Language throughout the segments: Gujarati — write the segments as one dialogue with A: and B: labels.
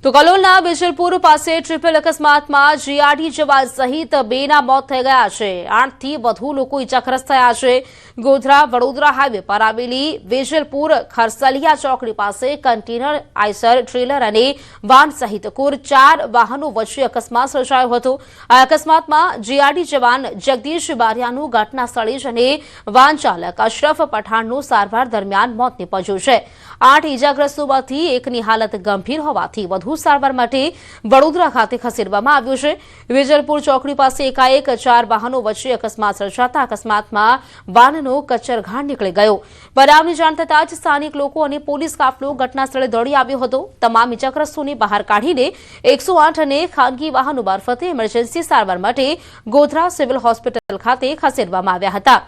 A: તો કલોલના બિજલપુર પાસે ટ્રિપલ અકસ્માતમાં જીઆરડી જવાન સહિત 2ના મોત થઈ ગયા છે। 8થી વધુ લોકો ઇજાગ્રસ્ત થયા છે। ગોધરા વડોદરા હાઈવે પર આવેલી બિજલપુર ખરસલિયા ચોકડી પાસે કન્ટેનર આઈસર ટ્રેલર અને વાન સહિત કુલ 4 વાહનો વચ્ચે અકસ્માત સર્જાયો હતો। આ અકસ્માતમાં જીઆરડી જવાન જગદીશ બારિયાનું ઘટના સ્થળે જ અને વાન ચાલક અશરફ પઠાણનું સારવાર દરમિયાન મોત નીપજ્યું છે। 8 ઇજાગ્રસ્તોમાંથી એકની હાલત ગંભીર હોવાથી વધુ સારવાર માટે વડોદરા ખાતે ખસેડવામાં આવ્યું છે। વિજલપુર ચોકડી પાસે એકાએક 4 વાહનો વચ્ચે અકસ્માત સર્જાતા અકસ્માતમાં વાનનો કચરઘાણ નીકળી ગયો। બનાવની જાણ થતાં જ સ્થાનિક લોકો અને પોલીસ કાફલો ઘટના સ્થળે દોડી આવ્યો હતો। તમામ ઇજાગ્રસ્તોને બહાર કાઢીને 108 અને ખાનગી વાહનો મારફતે ઇમરજન્સી સારવાર માટે ગોધરા સિવિલ હોસ્પિટલ ખાતે ખસેડવામાં આવ્યા હતા।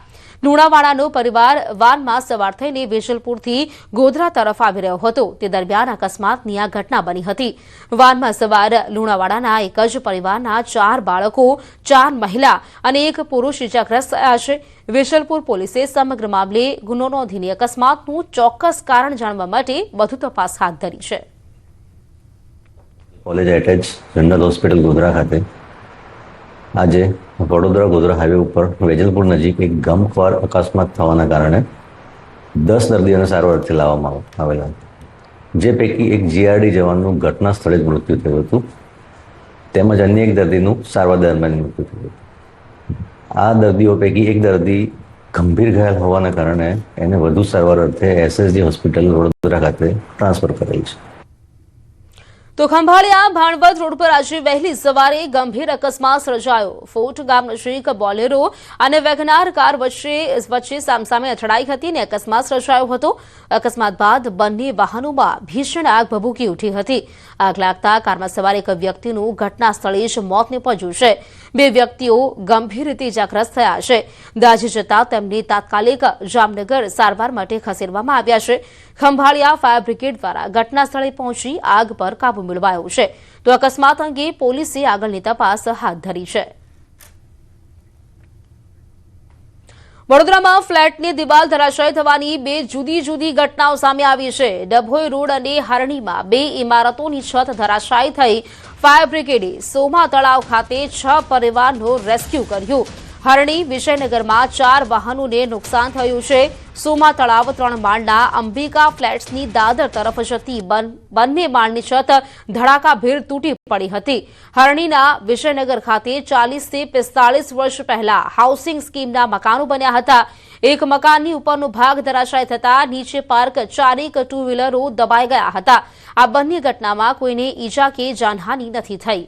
A: લુણાવાડાનો પરિવાર વાનમાં સવાર થઈને વિજલપુરથી ગોધરા તરફ આવી રહ્યો હતો। તે દરમિયાન અકસ્માતની આ ઘટના બની હતી। વાનમાં સવાર લુણાવાડાના એક જ પરિવારના 4 બાળકો, 4 મહિલા અને 1 પુરુષ ઇજાગ્રસ્ત થયા છે। વિજલપુર પોલીસે સમગ્ર મામલે ગુનો નોંધીને અકસ્માતનું ચોક્કસ કારણ જાણવા માટે વધુ તપાસ હાથ ધરી છે।
B: College attach general hospital Godhra ખાતે આજે વડોદરા ગોધરા હાઈવે ઉપર વેજલપુર નજીક એક ગમખ્વાર અકસ્માત થવાના કારણે 10 દર્દીઓને સારવારથી લાવવામાં આવેલા હતા, જે પૈકી એક જીઆરડી જવાનનું ઘટના સ્થળે જ મૃત્યુ થયું હતું, તેમજ અન્ય એક દર્દીનું સારવાર દરમિયાન મૃત્યુ થયું હતું। આ દર્દીઓ પૈકી એક દર્દી ગંભીર ઘાયલ હોવાના કારણે એને વધુ સારવાર અર્થે એસએસજી હોસ્પિટલ વડોદરા ખાતે ટ્રાન્સફર કરેલ છે।
A: તો ખંભાળિયા ભાણવડ રોડ પર આજે વહેલી સવારે ગંભીર અકસ્માત સર્જાયો। ફોર્ટ ગામ નજીક બોલેરો અને વેગનાર કાર વચ્ચે સામસામે અથડાઈ હતી અને અકસ્માત સર્જાયો હતો। અકસ્માત બાદ બંને વાહનોમાં ભીષણ આગ ભભૂકી ઉઠી હતી। આગ લાગતા કારમાં સવાર એક વ્યક્તિનું ઘટના સ્થળે જ મોત નીપજ્યું છે। 2 વ્યક્તિઓ ગંભીર રીતે ઇજાગ્રસ્ત થયા છે। દાઝી જતા તેમને તાત્કાલિક જામનગર સારવાર માટે ખસેડવામાં આવ્યા છે। ખંભાળિયા ફાયર બ્રિગેડ દ્વારા ઘટના સ્થળે પહોંચી આગ પર કાબુ મેળવાયો છે। તો અકસ્માત અંગે પોલીસે આગળની તપાસ હાથ ધરી છે। વડોદરામાં ફ્લેટની દિવાલ ધરાશાયી થવાની 2 જુદી જુદી ઘટનાઓ સામે આવી છે। ડભોઈ રોડ અને હરણીમાં 2 ઇમારતોની છત ધરાશાયી થઈ। ફાયર બ્રિગેડે સોમા તળાવ ખાતે 6 પરિવારનો રેસ્ક્યુ કર્યું। હરણી વિજયનગરમાં 4 વાહનોને નુકસાન થયું છે। સોમા તળાવ 3 માળના અંબિકા ફ્લેટ્સની દાદર તરફ જતી બંને માળની છત ધડાકાભેર તૂટી પડી હતી। હરણીના વિજયનગર ખાતે 40 થી 45 વર્ષ પહેલા હાઉસિંગ સ્કીમના મકાનો બન્યા હતા। એક મકાનની ઉપરનો ભાગ ધરાશાયી થતા નીચે પાર્ક 4 ટુ વ્હીલરો દબાઈ ગયા હતા। આ બંને ઘટનામાં કોઈને ઈજા કે જાનહાનિ નથી થઈ।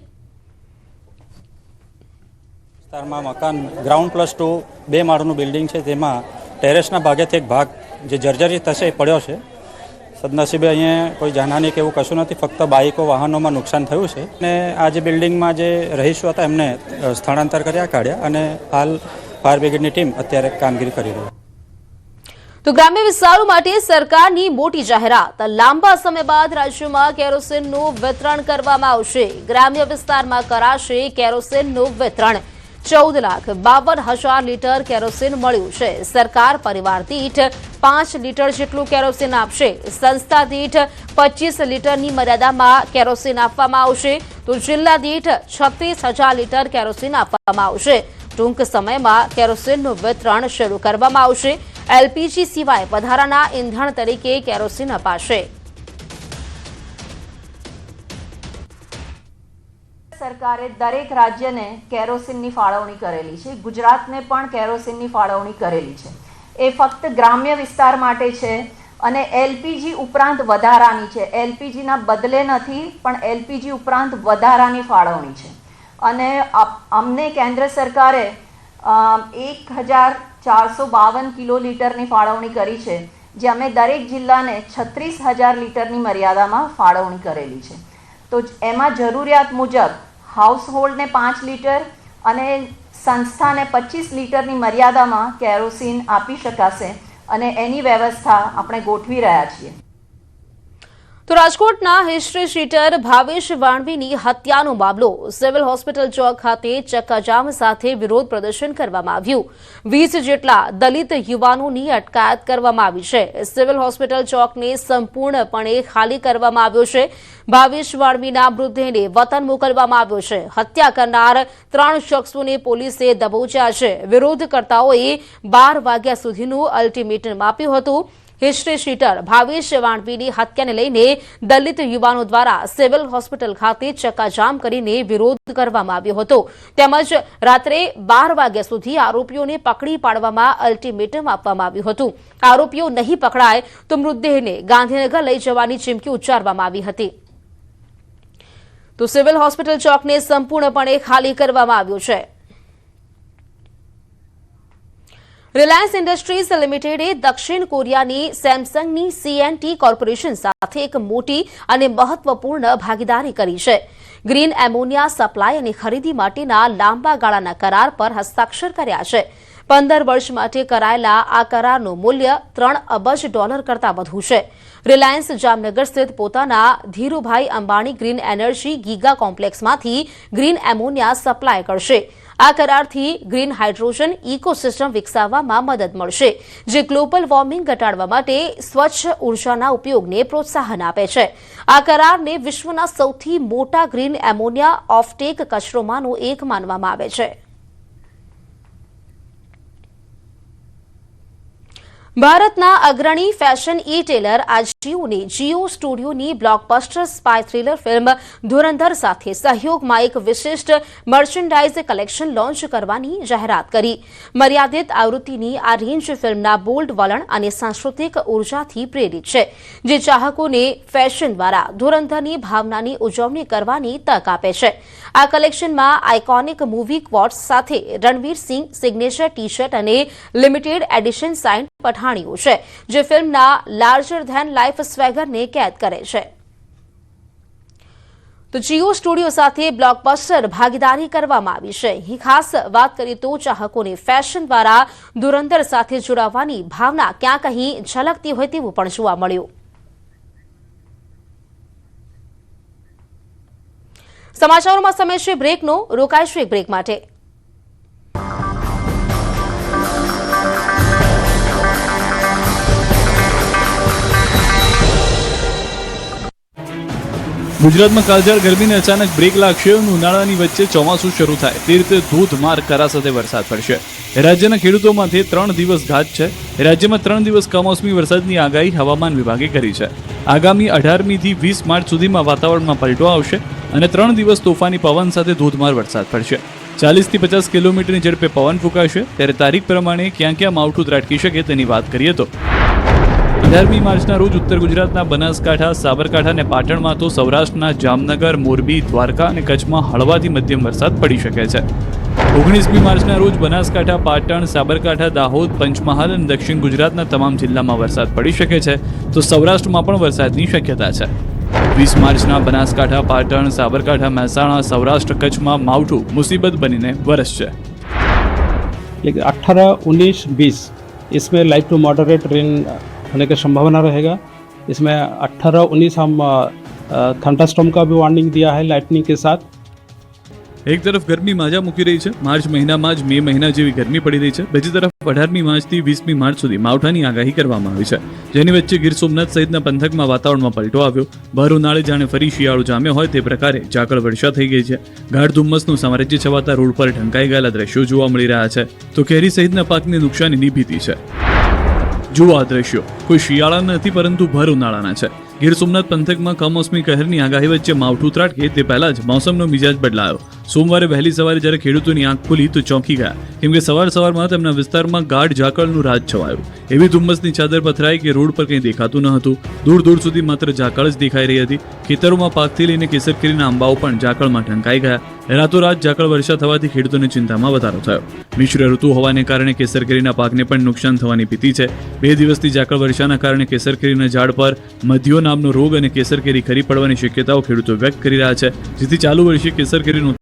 C: વિસ્તારમાં મકાન ગ્રાઉન્ડ +2 2 માળનું બિલ્ડિંગ છે, તેમાં ટેરેસના ભાગેથી એક ભાગ જે જર્જરિત થશે એ પડ્યો છે। સદનસીબે અહીંયા કોઈ જાનહાનિ કે એવું કશું નથી, ફક્ત બાઇકો વાહનોમાં નુકસાન થયું છે અને આ જે બિલ્ડિંગમાં જે રહીશો હતા એમને સ્થળાંતર કર્યા કાઢ્યા અને હાલ ફાયર બ્રિગેડની ટીમ અત્યારે કામગીરી કરી રહી છે।
A: તો ગ્રામ્ય વિસ્તારો માટે સરકારની મોટી જાહેરાત। લાંબા સમય બાદ રાજ્યમાં કેરોસીનનું વિતરણ કરવામાં આવશે। ગ્રામ્ય વિસ્તારમાં કરાશે કેરોસીનનું વિતરણ। 14,52,000 લીટર કેરોસીન મળ્યું છે। સરકાર પરિવાર દીઠ 5 લીટર જેટલું કેરોસીન આપશે। સંસ્થા દીઠ 25 લીટરની મર્યાદામાં કેરોસીન આપવામાં આવશે। તો જિલ્લા દીઠ 36,000 લીટર કેરોસીન આપવામાં આવશે। ટૂંક સમયમાં કેરોસીનનું વિતરણ શરૂ કરવામાં આવશે। એલપીજી સિવાય વધારાના ઇંધણ તરીકે કેરોસીન અપાશે।
D: સરકારે દરેક રાજ્યને કેરોસીનની ફાળવણી કરેલી છે। ગુજરાતને પણ કેરોસીનની ફાળવણી કરેલી છે। એ ફક્ત ગ્રામ્ય વિસ્તાર માટે છે અને એલપીજી ઉપરાંત વધારાની છે। એલપીજીના બદલે નથી, પણ એલપીજી ઉપરાંત વધારાની ફાળવણી છે। અને અમને કેન્દ્ર સરકારે 1,452 કિલોલીટરની ફાળવણી કરી છે, જે અમે દરેક જિલ્લાને 36,000 લીટરની મર્યાદામાં ફાળવણી કરેલી છે। તો એમાં જરૂરિયાત મુજબ હાઉસહોલ્ડને 5 લીટર અને સંસ્થાને 25 લીટરની મર્યાદામાં કેરોસીન આપી શકાશે અને એની વ્યવસ્થા આપણે ગોઠવી રહ્યા છીએ।
A: તો રાજકોટના હિસ્ટ્રી શીટર ભાવેશ વાણવીની હત્યાનો મામલો સિવિલ હોસ્પિટલ ચોક ખાતે ચક્કાજામ સાથે વિરોધ પ્રદર્શન કરવામાં આવ્યું. 20 જેટલા દલિત યુવાનોની અટકાયત કરવામાં આવી છે. સિવિલ હોસ્પિટલ ચોકને સંપૂર્ણપણે ખાલી કરવામાં આવ્યો છે. ભાવેશ વાણવીના મૃતદેહને વતન મોકલવામાં આવ્યો છે. હત્યા કરનાર 3 શખ્સોને પોલીસે દબોચ્યા છે. વિરોધકર્તાઓએ 12 વાગ્યા સુધીનું અલ્ટિમેટમ આપ્યું હતું. હિસ્ટ્રી શીટર ભાવેશ વાણવીની હત્યાને લઈને દલિત યુવાનો દ્વારા સિવિલ હોસ્પિટલ ખાતે ચક્કાજામ કરીને વિરોધ કરવામાં આવ્યો હતો. તેમજ રાત્રે 12 વાગ્યા સુધી આરોપીઓને પકડી પાડવામાં અલ્ટિમેટમ આપવામાં આવ્યું હતું. આરોપીઓ નહીં પકડાય તો મૃતદેહને ગાંધીનગર લઈ જવાની ચીમકી ઉચ્ચારવામાં આવી હતી. તો સિવિલ હોસ્પિટલ ચોકને સંપૂર્ણપણે ખાલી કરવામાં આવ્યો છે. રિલાયન્સ ઇન્ડસ્ટ્રીઝ લિમિટેડે દક્ષિણ કોરિયાની સેમસંગની CNT કોર્પોરેશન સાથે એક મોટી અને મહત્વપૂર્ણ ભાગીદારી કરી છે. ગ્રીન એમોનિયા સપ્લાય અને ખરીદી માટેના લાંબા ગાળાના કરાર પર હસ્તાક્ષર કર્યા છે. 15 વર્ષ માટે કરાયેલા આ કરારનું મૂલ્ય $3 અબજ કરતાં વધુ છે. રિલાયન્સ જામનગર સ્થિત પોતાના Dhirubhai Ambani green energy giga કોમ્પ્લેક્સમાંથી ગ્રીન એમોનિયા સપ્લાય કરશે. આ કરારથી ગ્રીન હાઇડ્રોજન ઇકોસિસ્ટમ વિકસાવવામાં મદદ મળશે, જે ગ્લોબલ વોર્મિંગ ઘટાડવા માટે સ્વચ્છ ઉર્જાના ઉપયોગને પ્રોત્સાહન આપે છે. આ કરારને વિશ્વના સૌથી મોટા ગ્રીન એમોનિયા ઓફટેક કચરોમાંનો એક માનવામાં આવે છે. ભારતના અગ્રણી ફેશન ઈ-ટેલર આજિયોને જીઓ સ્ટુડિયોની blockbuster spy thriller film Dhurandhar સાથે સહયોગમાં એક વિશિષ્ટ મર્ચેન્ડાઇઝ કલેક્શન લોન્ચ કરવાની જાહેરાત કરી. મર્યાદિત આવૃત્તિની આ રેન્જ ફિલ્મના બોલ્ડ વલણ અને સાંસ્કૃતિક ઉર્જાથી પ્રેરિત છે, જે ચાહકોને ફેશન દ્વારા ધુરંધરની ભાવનાની ઉજવણી કરવાની તક આપે છે. આ કલેક્શનમાં આઇકોનિક મૂવી ક્વોટ્સ સાથે રણવીર સિંહ સિગ્નેચર ટી-શર્ટ અને લિમિટેડ એડિશન સાઇન પઠાણીઓ છે, જે ફિલ્મના લાર્જર ધેન લાઇફ સ્વેગરને કેદ કરે છે. તો જીઓ સ્ટુડિયો સાથે બ્લોકબસ્ટર ભાગીદારી કરવામાં આવી છે. અહીં ખાસ વાત કરીએ તો ચાહકોને ફેશન દ્વારા ધુરંધર સાથે જોડાવાની ભાવના ક્યાંક અહીં ઝલકતી હોય તેવું પણ જોવા મળ્યું. સમાચારોમાં સમય છે બ્રેકનો. રોકાઈશું એક બ્રેક માટે.
E: ગુજરાતમાં કાળઝાળ ગરમીને અચાનક બ્રેક લાગશે અને ઉનાળાની વચ્ચે ચોમાસું શરૂ થાય તે રીતે ધોધમાર કરા સાથે વરસાદ પડશે. રાજ્યના ખેડૂતો માટે 3 દિવસ ઘાત છે. રાજ્યમાં 3 દિવસ કમોસમી વરસાદની આગાહી હવામાન વિભાગે કરી છે. આગામી 18મી થી 20 માર્ચ સુધીમાં વાતાવરણમાં પલટો આવશે અને 3 દિવસ તોફાની પવન સાથે ધોધમાર વરસાદ પડશે. 40 થી 50 કિલોમીટરની ઝડપે પવન ફૂંકાશે. ત્યારે તારીખ પ્રમાણે ક્યાં ક્યાં માવઠું ત્રાટકી શકે તેની વાત કરીએ તો 18મી માર્ચના રોજ ઉત્તર ગુજરાતના બનાસકાંઠા, સાબરકાંઠા અને પાટણમાં તો સૌરાષ્ટ્રના જામનગર, મોરબી, દ્વારકા અને કચ્છમાં હળવાથી મધ્યમ વરસાદ પડી શકે છે. 19મી માર્ચના રોજ બનાસકાંઠા, પાટણ, સાબરકાંઠા, દાહોદ, પંચમહાલ અને દક્ષિણ ગુજરાતના તમામ જિલ્લામાં વરસાદ પડી શકે છે, તો સૌરાષ્ટ્રમાં પણ વરસાદની શક્યતા છે. 20 માર્ચના બનાસકાંઠા, પાટણ, સાબરકાંઠા, મહેસાણા, સૌરાષ્ટ્ર, કચ્છમાં માવઠું મુસીબત બનીને વરસશે.
F: लेकिन 18, 19, 20 इसमें लाइट टू मॉडरेट रेन होने की संभावना रहेगा. इसमें 18, 19 हम थंडरस्टॉर्म का भी वार्निंग दिया है लाइटनिंग के साथ.
E: એક તરફ ગરમી માજા મૂકી રહી છે. માર્ચ મહિનામાં જ મે મહિના જેવી ગરમી પડી રહી છે. બીજી તરફ 18મી માર્ચથી 20મી માર્ચ સુધી માવઠાની આગાહી કરવામાં આવી છે, જેની વચ્ચે ગીર સોમનાથ સહિતના પંથકમાં વાતાવરણમાં પલટો આવ્યો. ભર ઉનાળે જાણે ફરી શિયાળો જામ્યો હોય તે પ્રકારે ઝાકળ વર્ષા થઈ ગઈ છે. ગાઢ ધુમ્મસનું સામ્રાજ્ય છવાતા રોડ પર ઢંકાઈ ગયેલા દ્રશ્યો જોવા મળી રહ્યા છે, તો કેરી સહિતના પાકને નુકસાનીની ભીતિ છે. જુઓ આ દ્રશ્યો કોઈ શિયાળાના નથી પરંતુ ભર ઉનાળાના છે. ગીર સોમનાથ પંથકમાં કમોસમી કહેરની આગાહી વચ્ચે માવઠું ત્રાટકે તે પહેલા જ મોસમનો મિજાજ બદલાયો. સોમવારે વહેલી સવારે જ્યારે ખેડૂતોની આંખ ખુલી તો ચોંકી ગયા, કેમ કે સવારમાં તેમના વિસ્તારમાં ગાઢ ઝાકળનું રાજ છવાયું. એવી ધુમ્મસની ચાદર પથરાઈ કે રોડ પર કંઈ દેખાતું ન હતું. દૂર દૂર સુધી માત્ર ઝાકળ જ દેખાઈ રહી હતી. ખેતરોમાં પાકથી લઈને કેસર કેરીના આંબાઓ પણ ઝાકળમાં ઢંકાઈ ગયા. રાતોરાત ઝાકળ વર્ષા થવાથી ખેડૂતોની ચિંતામાં વધારો થયો. મિશ્ર ઋતુ હોવાને કારણે કેસર કેરીના પાકને પણ નુકસાન થવાની ભીતિ છે. 2 દિવસથી ઝાકળ વર્ષાના કારણે કેસર કેરીના ઝાડ પર મધ્યો નામનો રોગ અને કેસર કેરી ખરી પડવાની શક્યતાઓ ખેડૂતો વ્યક્ત કરી રહ્યા છે, જેથી ચાલુ વર્ષે કેસર કેરીનું